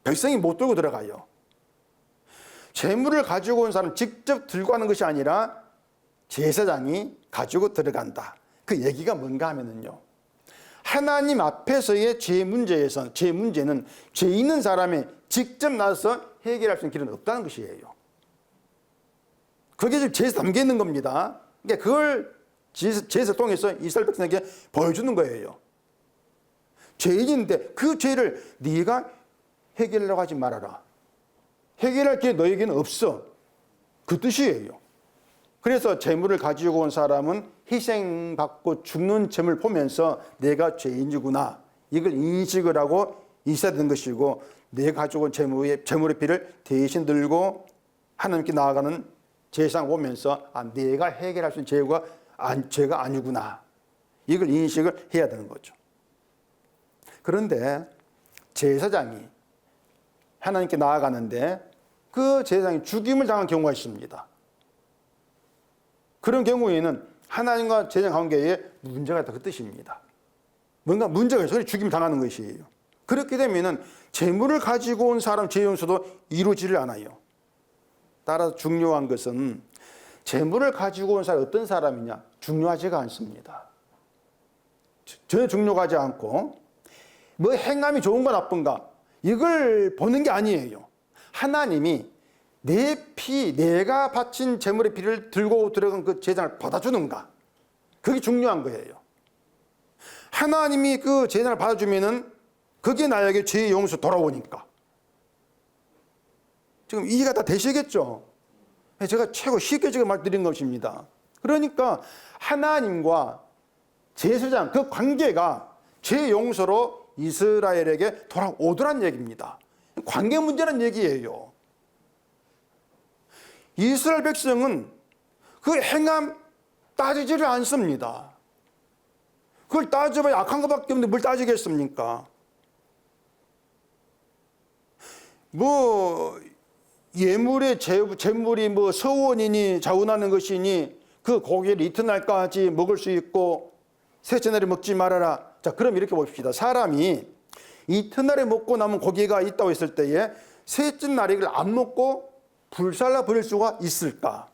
백성이 못 들고 들어가요. 제물을 가지고 온 사람 직접 들고 가는 것이 아니라 제사장이 가지고 들어간다. 그 얘기가 뭔가 하면은요. 하나님 앞에서의 죄 문제는 죄 있는 사람이 직접 나서서 해결할 수 있는 길은 없다는 것이에요. 그게 지금 제에서 담겨 있는 겁니다. 그러니까 그걸 제에서 통해서 이스라엘 백성에게 보여주는 거예요. 죄인인데 그 죄를 네가 해결하려고 하지 말아라. 해결할 게 너에게는 없어. 그 뜻이에요. 그래서 재물을 가지고 온 사람은 희생받고 죽는 재물을 보면서 내가 죄인이구나. 이걸 인식을 하고 있어야 되는 것이고 내가 가지고 온 재물의 피를 대신 들고 하나님께 나아가는 제사장 보면서 내가 해결할 수 있는 죄가 아니구나. 이걸 인식을 해야 되는 거죠. 그런데 제사장이 하나님께 나아가는데 그 제사장이 죽임을 당한 경우가 있습니다. 그런 경우에는 하나님과 제사장 관계에 문제가 있다 그 뜻입니다. 뭔가 문제가 있어서 죽임을 당하는 것이에요. 그렇게 되면은 재물을 가지고 온 사람 죄 용서도 이루어지질 않아요. 따라서 중요한 것은 재물을 가지고 온 사람이 어떤 사람이냐 중요하지가 않습니다. 전혀 중요하지 않고 뭐 행함이 좋은가 나쁜가 이걸 보는 게 아니에요. 하나님이 내가 바친 제물의 피를 들고 들어간 그 제장을 받아주는가 그게 중요한 거예요. 하나님이 그 제장을 받아주면은 그게 나에게 죄의 용서 돌아오니까. 지금 이해가 다 되시겠죠? 제가 최고 쉽게 지금 말드린 것입니다. 그러니까 하나님과 제사장 그 관계가 죄 용서로 이스라엘에게 돌아오더란 얘기입니다. 관계 문제는 얘기예요. 이스라엘 백성은 그 행함 따지지를 않습니다. 그걸 따져봐야 악한 것밖에 없는데 뭘 따지겠습니까? 뭐 예물의 재물이 뭐 서원이니 자원하는 것이니 그 고기를 이튿날까지 먹을 수 있고 셋째 날에 먹지 말아라. 자, 그럼 이렇게 봅시다. 사람이 이튿날에 먹고 남은 고기가 있다고 했을 때에 셋째 날에 이걸 안 먹고 불살라 버릴 수가 있을까?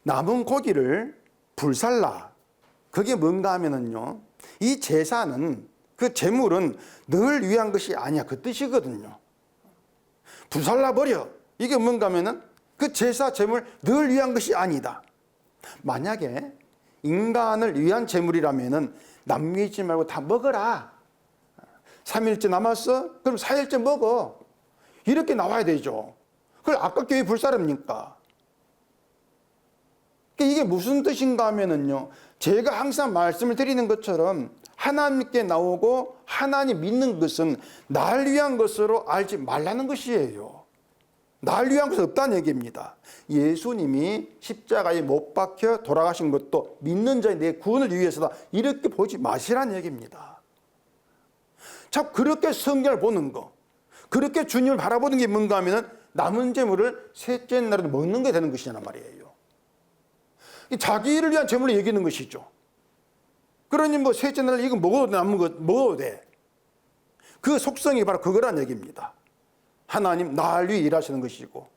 남은 고기를 불살라. 그게 뭔가 하면은요, 이 제사는, 그 제물은 늘 위한 것이 아니야. 그 뜻이거든요. 불살라 버려. 이게 뭔가 하면은 그 제사 제물 늘 위한 것이 아니다. 만약에 인간을 위한 제물이라면은 남기지 말고 다 먹어라. 3일째 남았어? 그럼 4일째 먹어. 이렇게 나와야 되죠. 그걸 아깝게 왜 불사릅니까? 이게 무슨 뜻인가 하면은요, 제가 항상 말씀을 드리는 것처럼 하나님께 나오고 하나님 믿는 것은 날 위한 것으로 알지 말라는 것이에요. 날 위한 것은 없다는 얘기입니다. 예수님이 십자가에 못 박혀 돌아가신 것도 믿는 자의 내 구원을 위해서다. 이렇게 보지 마시라는 얘기입니다. 참 그렇게 성경을 보는 거, 그렇게 주님을 바라보는 게 뭔가 하면 남은 재물을 셋째 날에 먹는 게 되는 것이란 말이에요. 자기를 위한 재물을 얘기하는 것이죠. 그러니 뭐 셋째 날 이거 먹어도 남은 거 먹어도 돼. 그 속성이 바로 그거란 얘기입니다. 하나님 날 위해 일하시는 것이고,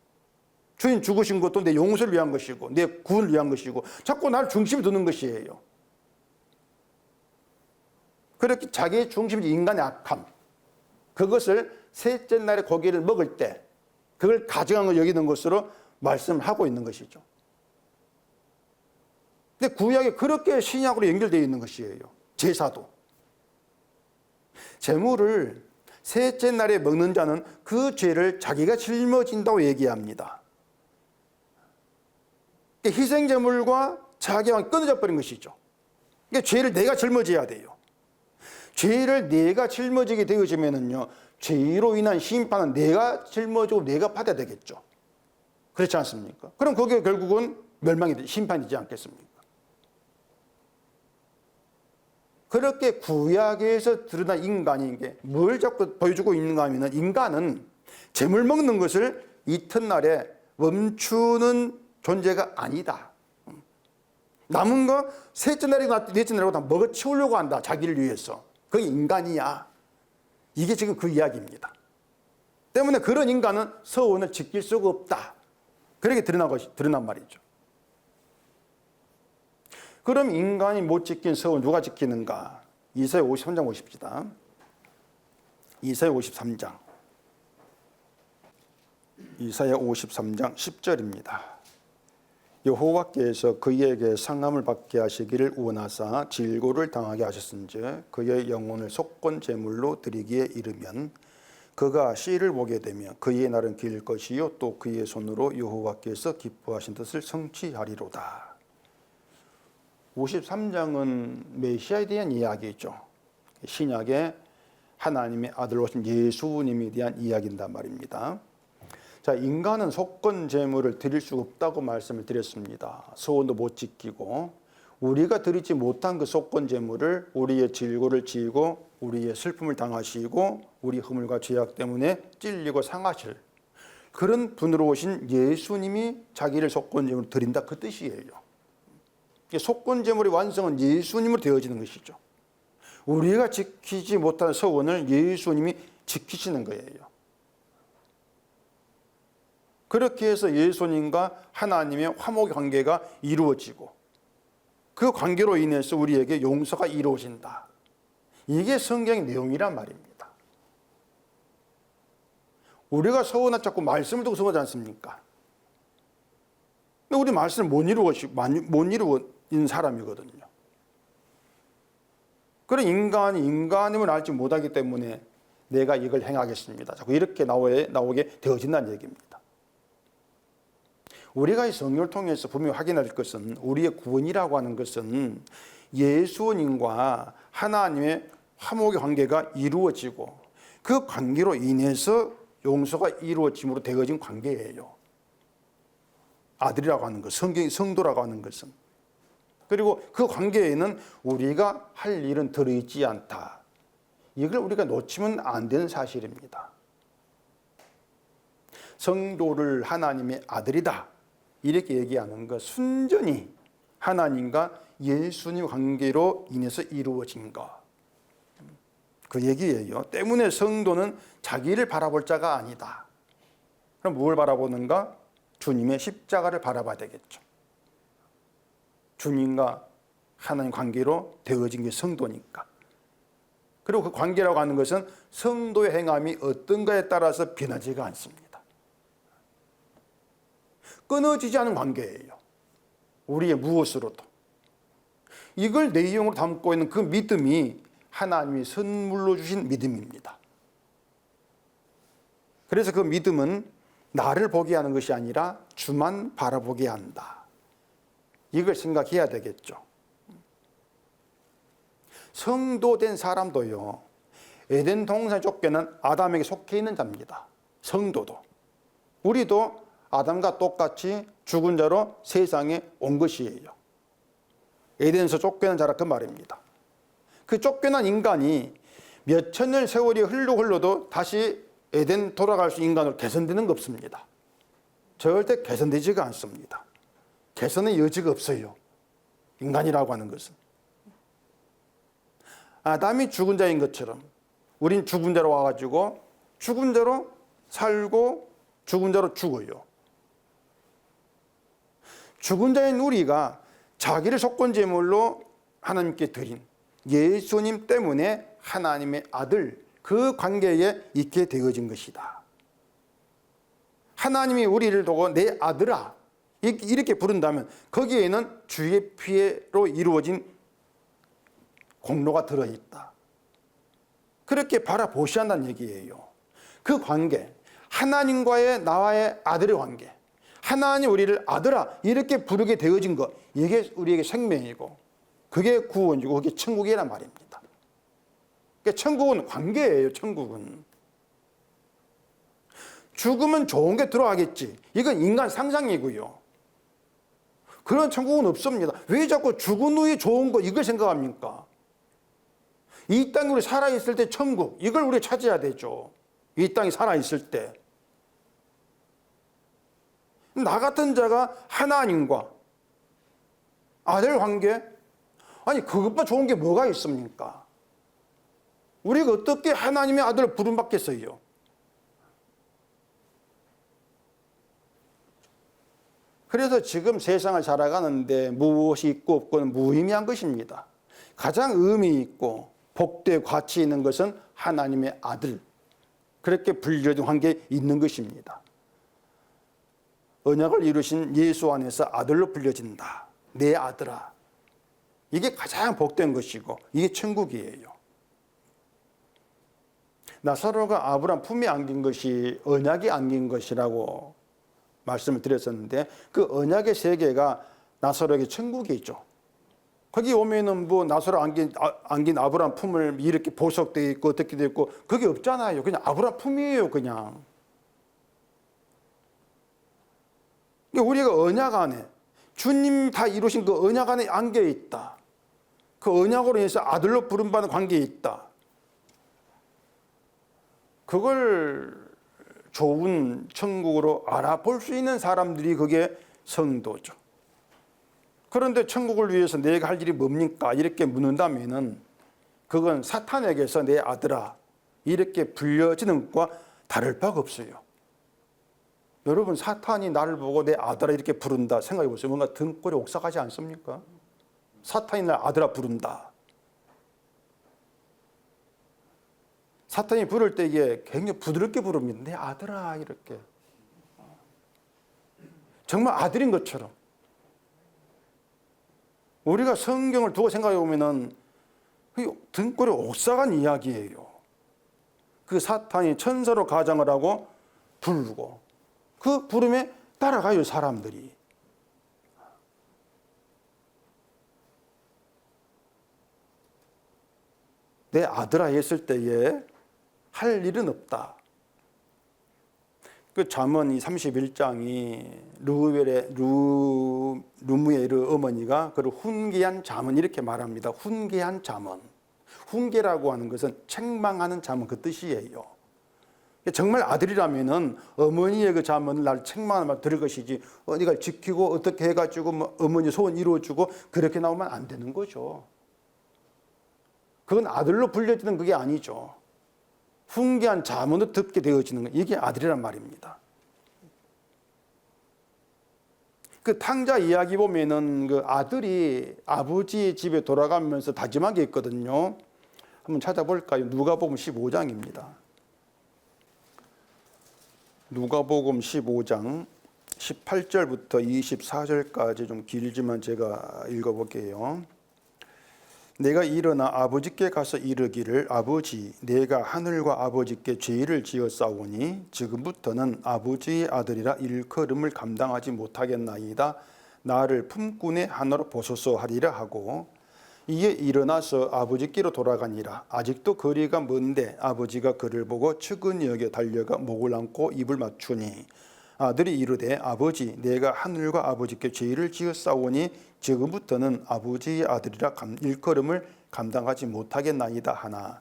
주님 죽으신 것도 내 용서를 위한 것이고, 내 구원을 위한 것이고, 자꾸 나를 중심에 두는 것이에요. 그렇게 자기의 중심이 인간의 악함, 그것을 셋째 날에 고기를 먹을 때 그걸 가증한 걸 여기는 것으로 말씀을 하고 있는 것이죠. 근데 구약에 그렇게 신약으로 연결되어 있는 것이에요. 제사도. 제물을 셋째 날에 먹는 자는 그 죄를 자기가 짊어진다고 얘기합니다. 희생제물과 자기와 끊어져 버린 것이죠. 그러니까 죄를 내가 짊어져야 돼요. 죄를 내가 짊어지게 되어지면은요, 죄로 인한 심판은 내가 짊어지고 내가 받아야 되겠죠. 그렇지 않습니까? 그럼 그게 결국은 멸망이 심판이지 않겠습니까? 그렇게 구약에서 드러난 인간인 게 뭘 자꾸 보여주고 있는가 하면, 인간은 재물 먹는 것을 이튿날에 멈추는 존재가 아니다. 남은 거 셋째 날이고 넷째 날이고 다 먹어치우려고 한다. 자기를 위해서. 그게 인간이야. 이게 지금 그 이야기입니다. 때문에 그런 인간은 서원을 지킬 수가 없다. 그렇게 드러난 말이죠. 그럼 인간이 못 지킨 서원 누가 지키는가? 이사야 53장 보십시다. 이사야 53장. 이사야 53장 10절입니다. 여호와께서 그에게 상함을 받게 하시기를 원하사 질고를 당하게 하셨은즉 그의 영혼을 속건 제물로 드리기에 이르면 그가 씨를 보게 되며 그의 날은 길 것이요 또 그의 손으로 여호와께서 기뻐하신 뜻을 성취하리로다. 53장은 메시아에 대한 이야기죠. 신약의 하나님의 아들로 오신 예수님에 대한 이야기인단 말입니다. 자, 인간은 속건 제물을 드릴 수 없다고 말씀을 드렸습니다. 소원도 못 지키고 우리가 드리지 못한 그 속건 제물을 우리의 질고를 지고 우리의 슬픔을 당하시고 우리 허물과 죄악 때문에 찔리고 상하실 그런 분으로 오신 예수님이 자기를 속건 제물로 드린다, 그 뜻이에요. 속건 제물의 완성은 예수님으로 되어지는 것이죠. 우리가 지키지 못한 서원을 예수님이 지키시는 거예요. 그렇게 해서 예수님과 하나님의 화목 관계가 이루어지고 그 관계로 인해서 우리에게 용서가 이루어진다. 이게 성경의 내용이란 말입니다. 우리가 서원을 자꾸 말씀을 두고 서원하지 않습니까? 근데 우리 말씀을 못 이루는 사람이거든요. 그런 인간이 인간임을 알지 못하기 때문에 내가 이걸 행하겠습니다. 자꾸 이렇게 나오게 되어진다는 얘기입니다. 우리가 이 성경을 통해서 분명히 확인할 것은 우리의 구원이라고 하는 것은 예수님과 하나님의 화목의 관계가 이루어지고 그 관계로 인해서 용서가 이루어짐으로 되어진 관계예요. 아들이라고 하는 것, 성도라고 하는 것은. 그리고 그 관계에는 우리가 할 일은 들어있지 않다. 이걸 우리가 놓치면 안 되는 사실입니다. 성도를 하나님의 아들이다 이렇게 얘기하는 것, 순전히 하나님과 예수님 관계로 인해서 이루어진 것, 그 얘기예요. 때문에 성도는 자기를 바라볼 자가 아니다. 그럼 무엇을 바라보는가? 주님의 십자가를 바라봐야 되겠죠. 주님과 하나님 관계로 되어진 게 성도니까. 그리고 그 관계라고 하는 것은 성도의 행함이 어떤가에 따라서 변하지가 않습니다. 끊어지지 않은 관계예요. 우리의 무엇으로도. 이걸 내용으로 담고 있는 그 믿음이 하나님이 선물로 주신 믿음입니다. 그래서 그 믿음은 나를 보게 하는 것이 아니라 주만 바라보게 한다. 이걸 생각해야 되겠죠. 성도된 사람도요, 에덴 동산에 쫓겨난 아담에게 속해 있는 자입니다. 성도도. 우리도 아담과 똑같이 죽은 자로 세상에 온 것이에요. 에덴에서 쫓겨난 자라 그 말입니다. 그 쫓겨난 인간이 몇 천년 세월이 흘러도 다시 에덴 돌아갈 수 인간으로 개선되는 거 없습니다. 절대 개선되지가 않습니다. 개선의 여지가 없어요. 인간이라고 하는 것은. 아담이 죽은 자인 것처럼 우린 죽은 자로 와가지고 죽은 자로 살고 죽은 자로 죽어요. 죽은 자인 우리가 자기를 속건제물로 하나님께 드린 예수님 때문에 하나님의 아들, 그 관계에 있게 되어진 것이다. 하나님이 우리를 두고 내 아들아 이렇게 부른다면 거기에는 주의 피로 이루어진 공로가 들어있다. 그렇게 바라보셔야 한다는 얘기예요. 그 관계, 하나님과의 나와의 아들의 관계, 하나님 우리를 아들아 이렇게 부르게 되어진 것, 이게 우리에게 생명이고 그게 구원이고 그게 천국이란 말입니다. 그러니까 천국은 관계예요. 천국은 죽으면 좋은 게 들어가겠지, 이건 인간 상상이고요. 그런 천국은 없습니다. 왜 자꾸 죽은 후에 좋은 거 이걸 생각합니까? 이 땅에 우리 살아있을 때 천국, 이걸 우리 찾아야 되죠. 이 땅에 살아있을 때. 나 같은 자가 하나님과 아들 관계? 아니 그것보다 좋은 게 뭐가 있습니까? 우리가 어떻게 하나님의 아들을 부름받겠어요? 그래서 지금 세상을 살아가는데 무엇이 있고 없고는 무의미한 것입니다. 가장 의미 있고 복되고 가치 있는 것은 하나님의 아들, 그렇게 불려진 관계에 있는 것입니다. 언약을 이루신 예수 안에서 아들로 불려진다. 내 아들아. 이게 가장 복된 것이고 이게 천국이에요. 나사로가 아브라함 품에 안긴 것이 언약이 안긴 것이라고 말씀을 드렸었는데, 그 언약의 세계가 나사로에게 천국이죠. 거기 오면은 뭐 나사로 안긴 아브라함 품을 이렇게 보석되어 있고 어떻게 되어 있고 그게 없잖아요. 그냥 아브라함 품이에요. 그냥. 우리가 언약 안에, 주님 다 이루신 그 언약 안에 안겨 있다. 그 언약으로 인해서 아들로 부름받는 관계에 있다. 그걸 좋은 천국으로 알아볼 수 있는 사람들이 그게 성도죠. 그런데 천국을 위해서 내가 할 일이 뭡니까? 이렇게 묻는다면은 그건 사탄에게서 내 아들아 이렇게 불려지는 것과 다를 바가 없어요. 여러분, 사탄이 나를 보고 내 아들아 이렇게 부른다 생각해 보세요. 뭔가 등골이 옥삭하지 않습니까? 사탄이 날 아들아 부른다. 사탄이 부를 때 이게 굉장히 부드럽게 부릅니다. 내 아들아 이렇게. 정말 아들인 것처럼. 우리가 성경을 두고 생각해 보면은 등골이 옥삭한 이야기예요. 그 사탄이 천사로 가장을 하고 부르고 그 부름에 따라가요, 사람들이. 내 아들아 했을 때에 할 일은 없다. 그 잠언 31장이 루무엘의 어머니가 그를 훈계한 잠언 이렇게 말합니다. 훈계한 잠언. 훈계라고 하는 것은 책망하는 자문 그 뜻이에요. 정말 아들이라면은 어머니의 그 자문을 날 책망하면 들을 것이지, 네가 지키고 어떻게 해가지고 뭐 어머니 소원 이루어주고 그렇게 나오면 안 되는 거죠. 그건 아들로 불려지는 그게 아니죠. 훈계한 자문을 듣게 되어지는 거, 이게 아들이란 말입니다. 그 탕자 이야기 보면은 그 아들이 아버지 집에 돌아가면서 다짐한 게 있거든요. 한번 찾아볼까요? 누가복음 15장입니다. 누가복음 15장 18절부터 24절까지 좀 길지만 제가 읽어볼게요. 내가 일어나 아버지께 가서 이르기를 아버지 내가 하늘과 아버지께 죄를 지었사오니 지금부터는 아버지의 아들이라 일컬음을 감당하지 못하겠나이다. 나를 품꾼의 하나로 보소서 하리라 하고 이에 일어나서 아버지께로 돌아가니라. 아직도 거리가 먼데 아버지가 그를 보고 측은히 여겨 달려가 목을 안고 입을 맞추니 아들이 이르되 아버지 내가 하늘과 아버지께 죄를 지었사오니 지금부터는 아버지의 아들이라 일컬음을 감당하지 못하겠나이다 하나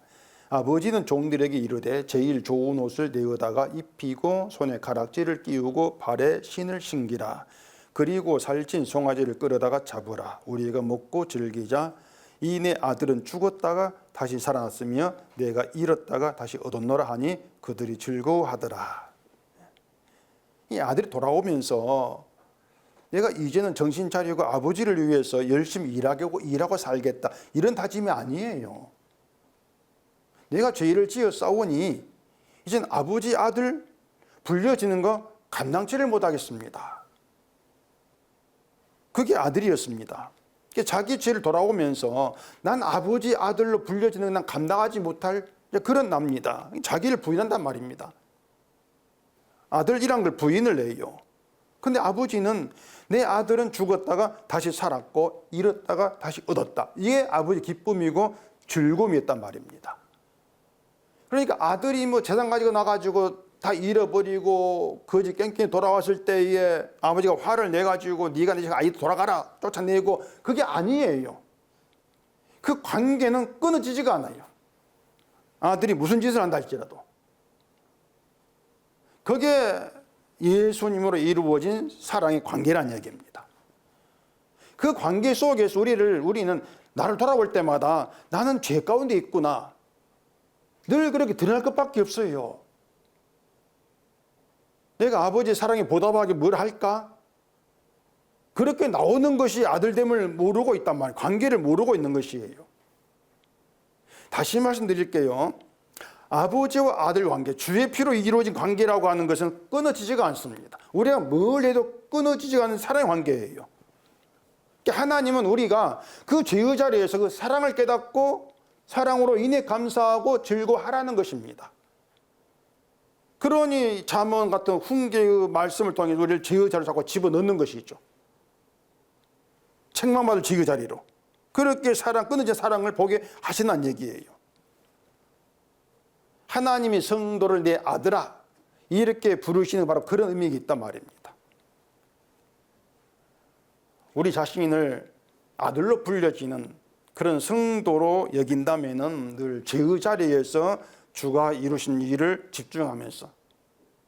아버지는 종들에게 이르되 제일 좋은 옷을 내어다가 입히고 손에 가락지를 끼우고 발에 신을 신기라. 그리고 살찐 송아지를 끌어다가 잡으라. 우리가 먹고 즐기자. 이 내 아들은 죽었다가 다시 살아났으며 내가 잃었다가 다시 얻었노라 하니 그들이 즐거워하더라. 이 아들이 돌아오면서 내가 이제는 정신 차리고 아버지를 위해서 열심히 일하고 살겠다, 이런 다짐이 아니에요. 내가 죄를 지어 싸우니 이젠 아버지 아들 불려지는 거 감당치를 못하겠습니다. 그게 아들이었습니다. 자기 죄를 돌아오면서 난 아버지 아들로 불려지는 난 감당하지 못할 그런 납니다. 자기를 부인한단 말입니다. 아들이란 걸 부인을 해요. 근데 아버지는 내 아들은 죽었다가 다시 살았고 잃었다가 다시 얻었다. 이게 아버지 기쁨이고 즐거움이었단 말입니다. 그러니까 아들이 뭐 재산 가지고 나가지고 다 잃어버리고 거지 깽깽이 돌아왔을 때에 아버지가 화를 내가지고 네가 내 아이 돌아가라 쫓아내고 그게 아니에요. 그 관계는 끊어지지가 않아요. 아들이 무슨 짓을 한다 할지라도. 그게 예수님으로 이루어진 사랑의 관계란 얘기입니다. 그 관계 속에서 우리는 나를 돌아볼 때마다 나는 죄 가운데 있구나. 늘 그렇게 드러날 것밖에 없어요. 내가 아버지의 사랑에 보답하기 뭘 할까? 그렇게 나오는 것이 아들됨을 모르고 있단 말이에요. 관계를 모르고 있는 것이에요. 다시 말씀드릴게요. 아버지와 아들 관계, 주의 피로 이루어진 관계라고 하는 것은 끊어지지가 않습니다. 우리가 뭘 해도 끊어지지 않는 사랑의 관계예요. 하나님은 우리가 그 죄의 자리에서 그 사랑을 깨닫고 사랑으로 인해 감사하고 즐거워하라는 것입니다. 그러니 잠언 같은 훈계의 말씀을 통해 우리를 죄의 자리로 자꾸 집어넣는 것이죠. 책망받을 죄의 자리로. 그렇게 끊어진 사랑을 보게 하신다는 얘기예요. 하나님이 성도를 내 아들아 이렇게 부르시는 바로 그런 의미가 있단 말입니다. 우리 자신을 아들로 불려지는 그런 성도로 여긴다면은 늘 죄의 자리에서 주가 이루신 일을 집중하면서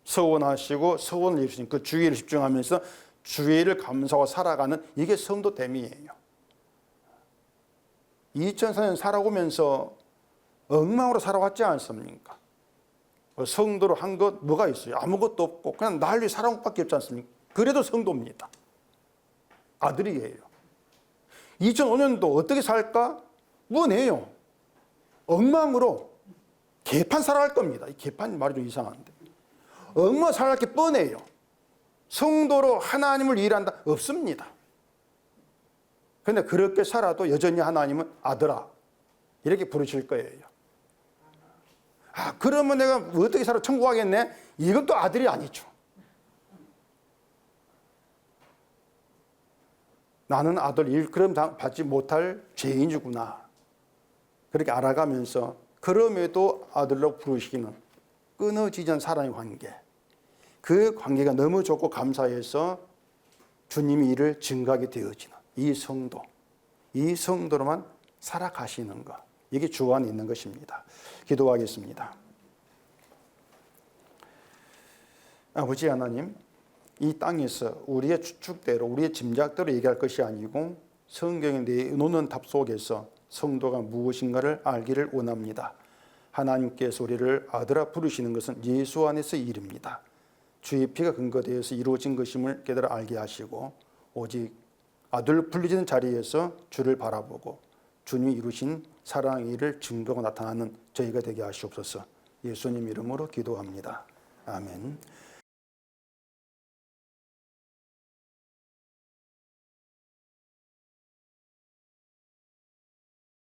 서원하시고 서원을 이루신 그 주의를 집중하면서 주의를 감사하고 살아가는 이게 성도됨이에요. 2004년 살아오면서 엉망으로 살아왔지 않습니까? 성도로 한 것 뭐가 있어요? 아무것도 없고 그냥 난리 살아온 것밖에 없지 않습니까? 그래도 성도입니다. 아들이에요. 2005년도 어떻게 살까? 뭐네요. 엉망으로 개판 살아갈 겁니다. 이 개판 말이 좀 이상한데. 엉망 살아갈 게 뻔해요. 성도로 하나님을 일한다? 없습니다. 그런데 그렇게 살아도 여전히 하나님은 아들아 이렇게 부르실 거예요. 아, 그러면 내가 어떻게 살아 천국 가겠네? 이건 또 아들이 아니죠. 나는 아들 일컬음 받지 못할 죄인이구나. 그렇게 알아가면서 그럼에도 아들로 부르시기는 끊어지지 않은 사랑의 관계. 그 관계가 너무 좋고 감사해서 주님이 이를 증가하게 되어지는 이 성도. 이 성도로만 살아가시는 것. 이게 주 안에 있는 것입니다. 기도하겠습니다. 아버지 하나님, 이 땅에서 우리의 추측대로, 우리의 짐작대로 얘기할 것이 아니고 성경에 내놓는 답 속에서 성도가 무엇인가를 알기를 원합니다. 하나님께서 우리를 아들아 부르시는 것은 예수 안에서의 일입니다. 주의 피가 근거되어서 이루어진 것임을 깨달아 알게 하시고 오직 아들 불리는 자리에서 주를 바라보고 주님이 이루신 사랑의 일을 증거하고 나타나는 저희가 되게 하시옵소서. 예수님 이름으로 기도합니다. 아멘.